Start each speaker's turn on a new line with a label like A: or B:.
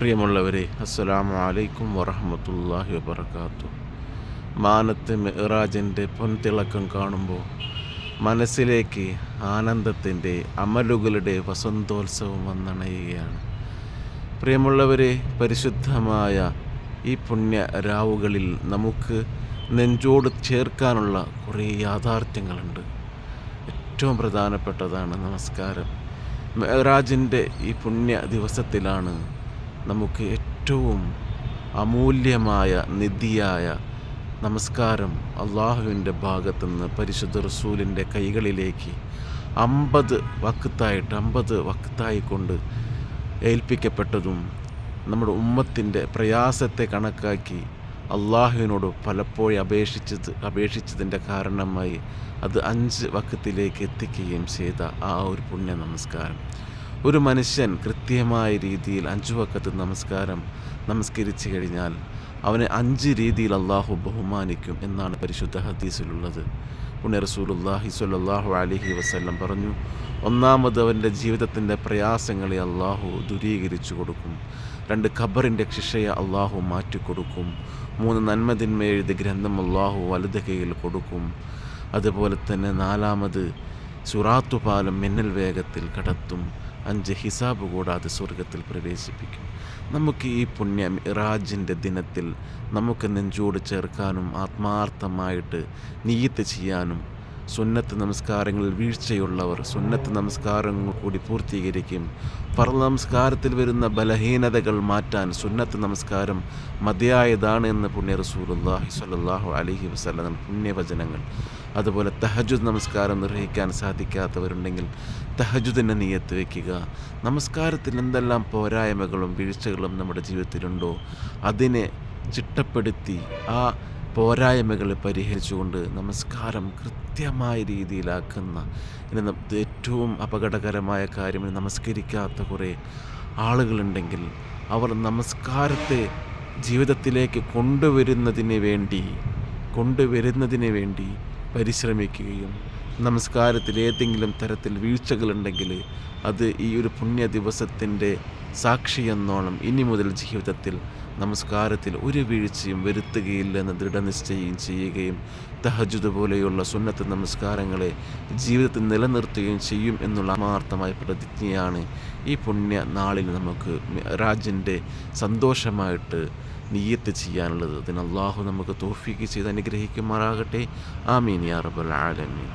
A: പ്രിയമുള്ളവരെ, അസ്സലാമു അലൈക്കും വറഹ്മത്തുള്ളാഹി വബറകാതുഹു. മാനത്ത് മിഅ്റാജിൻ്റെ പൊൻതിളക്കം കാണുമ്പോൾ മനസ്സിലേക്ക് ആനന്ദത്തിൻ്റെ അമലുകളുടെ വസന്തോത്സവം വന്നണയുകയാണ്. പ്രിയമുള്ളവരെ, പരിശുദ്ധമായ ഈ പുണ്യ രാവുകളിൽ നമുക്ക് നെഞ്ചോട് ചേർക്കാനുള്ള കുറേ യാഥാർത്ഥ്യങ്ങളുണ്ട്. ഏറ്റവും പ്രധാനപ്പെട്ടതാണ് നമസ്കാരം. മിഅ്റാജിൻ്റെ ഈ പുണ്യ ദിവസത്തിലാണ് നമുക്ക് ഏറ്റവും അമൂല്യമായ നിധിയായ നമസ്കാരം അള്ളാഹുവിൻ്റെ ഭാഗത്തുനിന്ന് പരിശുദ്ധ റസൂലിൻ്റെ കൈകളിലേക്ക് 50 വക്തായി കൊണ്ട് ഏൽപ്പിക്കപ്പെട്ടതും നമ്മുടെ ഉമ്മത്തിൻ്റെ പ്രയാസത്തെ കണക്കാക്കി അള്ളാഹുവിനോട് പലപ്പോഴും അപേക്ഷിച്ചതിൻ്റെ കാരണമായി അത് 5 വക്തിലേക്ക് എത്തിക്കുകയും ചെയ്ത ആ ഒരു പുണ്യ നമസ്കാരം. ഒരു മനുഷ്യൻ കൃത്യമായ രീതിയിൽ 5 വക്ത് നമസ്കാരം നമസ്കരിച്ചു കഴിഞ്ഞാൽ അവനെ 5 രീതിയിൽ അള്ളാഹു ബഹുമാനിക്കും എന്നാണ് പരിശുദ്ധ ഹദീസിലുള്ളത്. പുണ്യ റസൂലുള്ളാഹി സ്വല്ലല്ലാഹു അലൈഹി വസല്ലം പറഞ്ഞു, ഒന്നാമത് അവൻ്റെ ജീവിതത്തിൻ്റെ പ്രയാസങ്ങളെ അള്ളാഹു ദൂരീകരിച്ചു കൊടുക്കും. 2 ഖബറിൻ്റെ ശിക്ഷയെ അള്ളാഹു മാറ്റിക്കൊടുക്കും. 3 നന്മതിന്മ എഴുതി ഗ്രന്ഥം അള്ളാഹു വലത് കൈയിൽ കൊടുക്കും. അതുപോലെ തന്നെ 4-മത് സുറാത്തുപാലം മിന്നൽ വേഗത്തിൽ കടത്തും. 5 ഹിസാബ് കൂടാതെ സ്വർഗത്തിൽ പ്രവേശിപ്പിക്കും. നമുക്ക് ഈ പുണ്യ മിഅ്റാജിൻ്റെ ദിനത്തിൽ നമുക്ക് നെഞ്ചോട് ചേർക്കാനും ആത്മാർത്ഥമായിട്ട് നിയ്യത്ത് ചെയ്യാനും, സുന്നത്ത് നമസ്കാരങ്ങളിൽ വീഴ്ചയുള്ളവർ സുന്നത്ത് നമസ്കാരങ്ങൾ കൂടി പൂർത്തീകരിക്കും. ഫർള് നമസ്കാരത്തിൽ വരുന്ന ബലഹീനതകൾ മാറ്റാൻ സുന്നത്ത് നമസ്കാരം മതിയായതാണ് എന്ന് പുണ്യ റസൂലുള്ളാഹി സ്വല്ലല്ലാഹു അലൈഹി വസല്ലം പുണ്യവചനങ്ങൾ. അതുപോലെ തഹജ്ജുദ് നമസ്കാരം നിർവഹിക്കാൻ സാധിക്കാത്തവരുണ്ടെങ്കിൽ തഹജ്ജുദിനെ നിയ്യത്ത് വയ്ക്കുക. നമസ്കാരത്തിൽ എന്തെല്ലാം പോരായ്മകളും വീഴ്ചകളും നമ്മുടെ ജീവിതത്തിലുണ്ടോ അതിനെ ചിട്ടപ്പെടുത്തി ആ പോരായ്മകൾ പരിഹരിച്ചുകൊണ്ട് നമസ്കാരം കൃത്യമായ രീതിയിലാക്കുന്ന, ഏറ്റവും അപകടകരമായ കാര്യം നമസ്കരിക്കാത്ത കുറേ ആളുകളുണ്ടെങ്കിൽ അവർ നമസ്കാരത്തെ ജീവിതത്തിലേക്ക് കൊണ്ടുവരുന്നതിന് വേണ്ടി പരിശ്രമിക്കുകയും നമസ്കാരത്തിൽ ഏതെങ്കിലും തരത്തിൽ വീഴ്ചകളുണ്ടെങ്കിൽ അത് ഈ ഒരു പുണ്യ ദിവസത്തിൻ്റെ സാക്ഷിയെന്നോണം ഇനി മുതൽ ജീവിതത്തിൽ നമസ്കാരത്തിൽ ഒരു വീഴ്ചയും വരുത്തുകയില്ലെന്ന് ദൃഢനിശ്ചയം ചെയ്യുകയും തഹജ്ജുദ് പോലെയുള്ള സുന്നത്ത് നമസ്കാരങ്ങളെ ജീവിതത്തിൽ നിലനിർത്തുകയും ചെയ്യും എന്നുള്ള ആത്മാർത്ഥമായ പ്രതിജ്ഞയാണ് ഈ പുണ്യ നാളിൽ നമുക്ക് മിഅ്റാജിൻ്റെ സന്തോഷമായിട്ട് നിയ്യത്ത് ചെയ്യാനുള്ളത്. അതിന് അള്ളാഹു നമുക്ക് തൗഫീഖ് ചെയ്ത് അനുഗ്രഹിക്കുമാറാകട്ടെ. ആമീൻ യാ റബ്ബൽ ആലമീൻ.